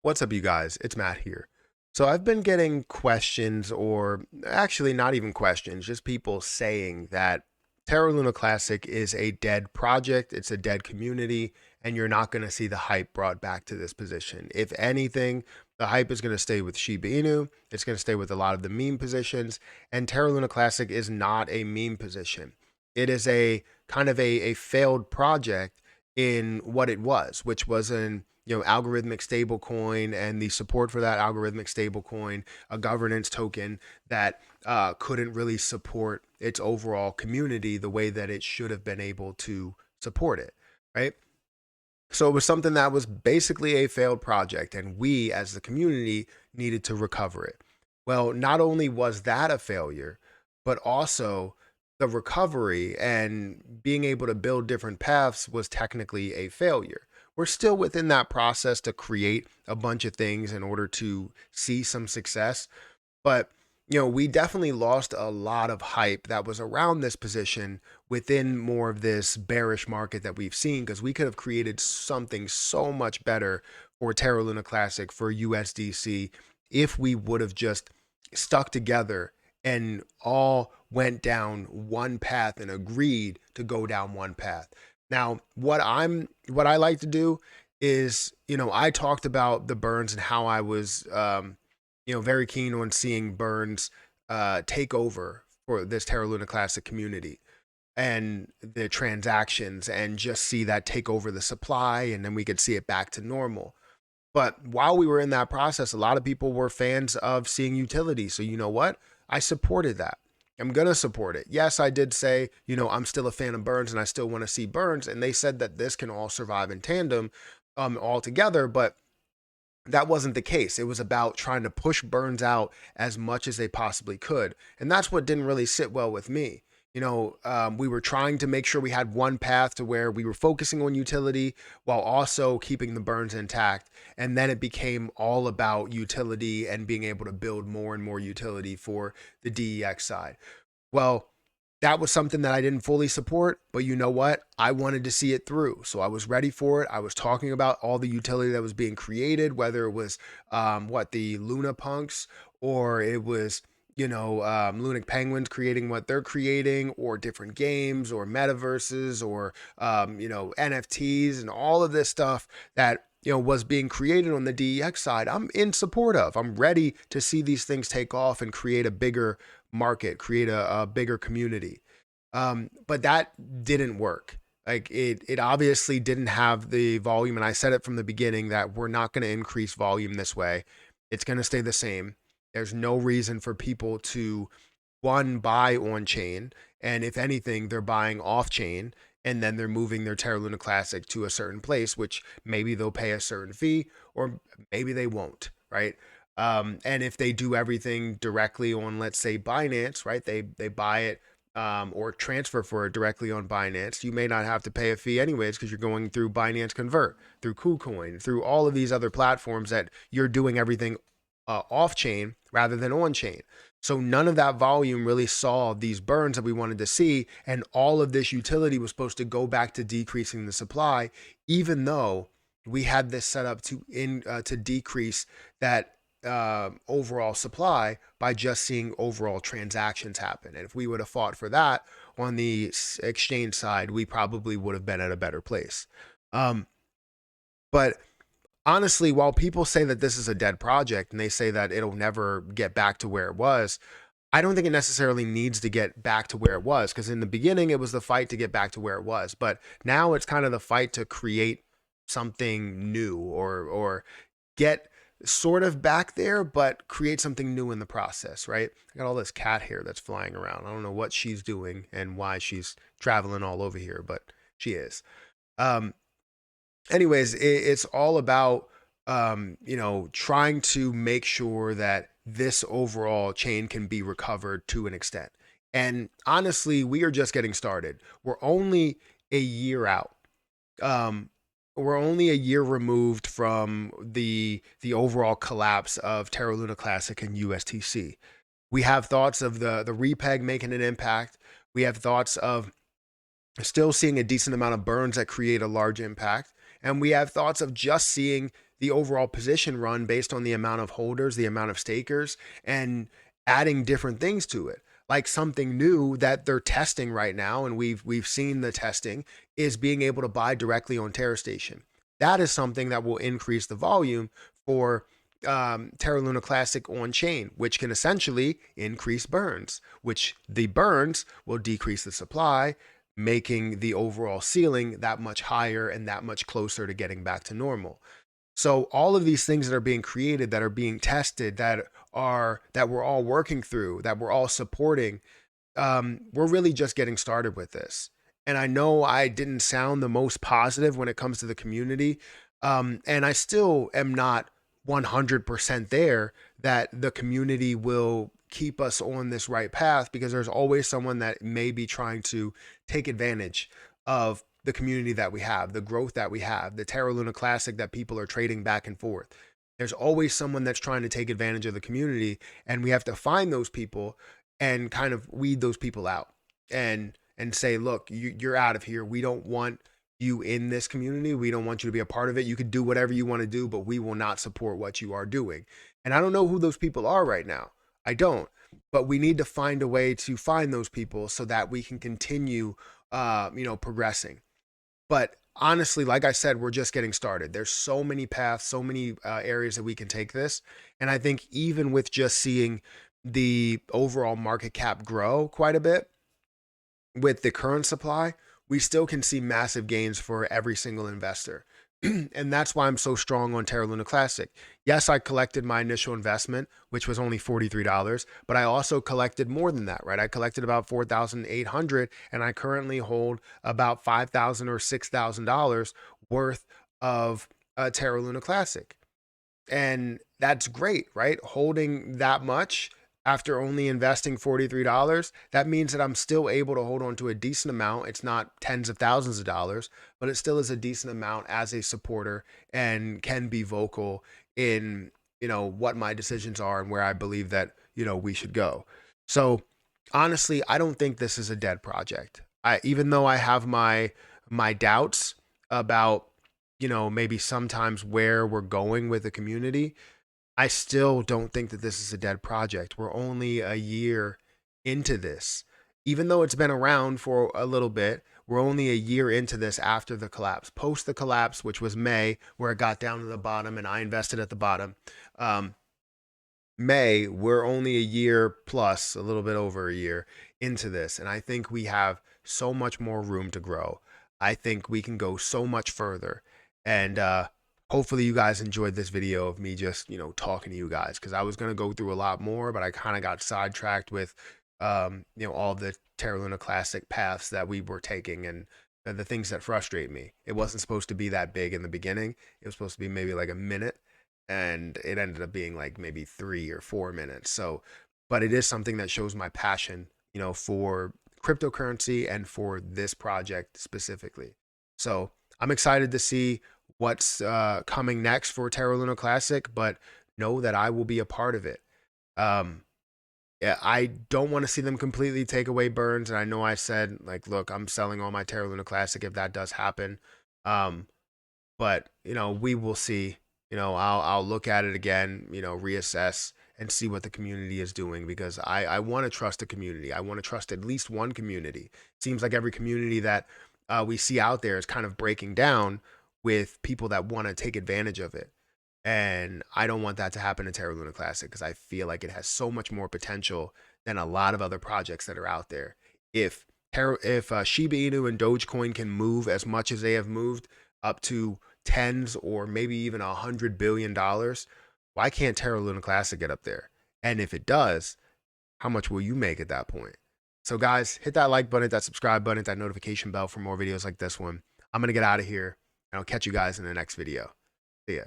What's up, you guys? It's Matt here. So I've been getting questions, or actually not even questions, just people saying that Terra Luna Classic is a dead project, it's a dead community, and you're not going to see the hype brought back to this position. If anything, the hype is going to stay with Shiba Inu, it's going to stay with a lot of the meme positions, and Terra Luna Classic is not a meme position. It is a kind of a failed project in what it was, which was an algorithmic stablecoin and the support for that algorithmic stablecoin, a governance token that couldn't really support its overall community the way that it should have been able to support it, right? So it was something that was basically a failed project, and we as the community needed to recover it. Well, not only was that a failure, but also the recovery and being able to build different paths was technically a failure. We're still within that process to create a bunch of things in order to see some success, but we definitely lost a lot of hype that was around this position within more of this bearish market that we've seen, because we could have created something so much better for Terra Luna Classic, for USDC, if we would have just stuck together and all went down one path and agreed to go down one path. Now, what I like to do is, I talked about the burns and how I was very keen on seeing Burns take over for this Terra Luna Classic community and the transactions, and just see that take over the supply, and then we could see it back to normal. But while we were in that process, a lot of people were fans of seeing utility. So you know what? I supported that. I'm going to support it. Yes, I did say, I'm still a fan of Burns and I still want to see Burns. And they said that this can all survive in tandem all together. But that wasn't the case. It was about trying to push Burns out as much as they possibly could. And that's what didn't really sit well with me. We were trying to make sure we had one path to where we were focusing on utility while also keeping the burns intact. And then it became all about utility and being able to build more and more utility for the DEX side. Well, that was something that I didn't fully support, but you know what? I wanted to see it through. So I was ready for it. I was talking about all the utility that was being created, whether it was the Luna Punks, or it was, Lunic Penguins creating what they're creating, or different games or metaverses, or, NFTs and all of this stuff that was being created on the DEX side. I'm in support of. I'm ready to see these things take off and create a bigger market, create a bigger community. But that didn't work. Like it obviously didn't have the volume. And I said it from the beginning that we're not going to increase volume this way. It's going to stay the same. There's no reason for people to buy on chain. And if anything, they're buying off chain, and then they're moving their Terra Luna Classic to a certain place, which maybe they'll pay a certain fee or maybe they won't, right? And if they do everything directly on, let's say, Binance, right? They buy it or transfer for it directly on Binance. You may not have to pay a fee anyways, because you're going through Binance Convert, through KuCoin, through all of these other platforms that you're doing everything off chain rather than on chain. So none of that volume really saw these burns that we wanted to see, and all of this utility was supposed to go back to decreasing the supply, even though we had this set up to decrease that overall supply by just seeing overall transactions happen. And if we would have fought for that on the exchange side, we probably would have been at a better place. But honestly, while people say that this is a dead project and they say that it'll never get back to where it was, I don't think it necessarily needs to get back to where it was, because in the beginning it was the fight to get back to where it was, but now it's kind of the fight to create something new, or get sort of back there, but create something new in the process, right? I got all this cat hair that's flying around. I don't know what she's doing and why she's traveling all over here, but she is. Um, Anyways, it's all about trying to make sure that this overall chain can be recovered to an extent. And honestly, we are just getting started. We're only a year out. Um, we're only a year removed from the overall collapse of Terra Luna Classic and USTC. We have thoughts of the repeg making an impact. We have thoughts of still seeing a decent amount of burns that create a large impact. And we have thoughts of just seeing the overall position run based on the amount of holders, the amount of stakers, and adding different things to it. Like something new that they're testing right now, and we've seen the testing, is being able to buy directly on Terra Station. That is something that will increase the volume for Terra Luna Classic on chain, which can essentially increase burns, which the burns will decrease the supply, making the overall ceiling that much higher and that much closer to getting back to normal. So all of these things that are being created, that are being tested, that we're all working through, that we're all supporting, we're really just getting started with this. And I know I didn't sound the most positive when it comes to the community, and I still am not 100% there that the community will keep us on this right path, because there's always someone that may be trying to take advantage of the community that we have, the growth that we have, the Terra Luna Classic that people are trading back and forth. There's always someone that's trying to take advantage of the community, and we have to find those people and kind of weed those people out and say, look, you're out of here. We don't want you in this community. We don't want you to be a part of it. You can do whatever you want to do, but we will not support what you are doing. And I don't know who those people are right now. I don't. But we need to find a way to find those people so that we can continue, progressing. But honestly, like I said, we're just getting started. There's so many paths, so many areas that we can take this. And I think even with just seeing the overall market cap grow quite a bit with the current supply, we still can see massive gains for every single investor. And that's why I'm so strong on Terra Luna Classic. Yes, I collected my initial investment, which was only $43, but I also collected more than that, right? I collected about 4,800, and I currently hold about $5,000 or $6,000 worth of Terra Luna Classic. And that's great, right? Holding that much after only investing $43, that means that I'm still able to hold on to a decent amount. It's not tens of thousands of dollars, but it still is a decent amount as a supporter, and can be vocal in, what my decisions are and where I believe that, we should go. So honestly, I don't think this is a dead project. Even though I have my doubts about, maybe sometimes where we're going with the community, I still don't think that this is a dead project. We're only a year into this. Even though it's been around for a little bit, we're only a year into this after the collapse. Post the collapse, which was May, where it got down to the bottom and I invested at the bottom. May, we're only a year plus, a little bit over a year into this. And I think we have so much more room to grow. I think we can go so much further. And hopefully you guys enjoyed this video of me just, talking to you guys, because I was going to go through a lot more, but I kind of got sidetracked with, all the Terra Luna Classic paths that we were taking, and the things that frustrate me. It wasn't supposed to be that big in the beginning. It was supposed to be maybe like a minute, and it ended up being like maybe 3 or 4 minutes. So, but it is something that shows my passion, for cryptocurrency and for this project specifically. So I'm excited to see what's coming next for Terra Luna Classic, but know that I will be a part of it. Yeah, I don't want to see them completely take away burns. And I know I said, like, look, I'm selling all my Terra Luna Classic if that does happen. But, we will see. I'll look at it again, reassess and see what the community is doing, because I want to trust the community. I want to trust at least one community. It seems like every community that we see out there is kind of breaking down with people that want to take advantage of it. And I don't want that to happen in Terra Luna Classic, because I feel like it has so much more potential than a lot of other projects that are out there. If Shiba Inu and Dogecoin can move as much as they have moved, up to tens or maybe even $100 billion, why can't Terra Luna Classic get up there? And if it does, how much will you make at that point? So guys, hit that like button, that subscribe button, that notification bell for more videos like this one. I'm going to get out of here, and I'll catch you guys in the next video. See ya.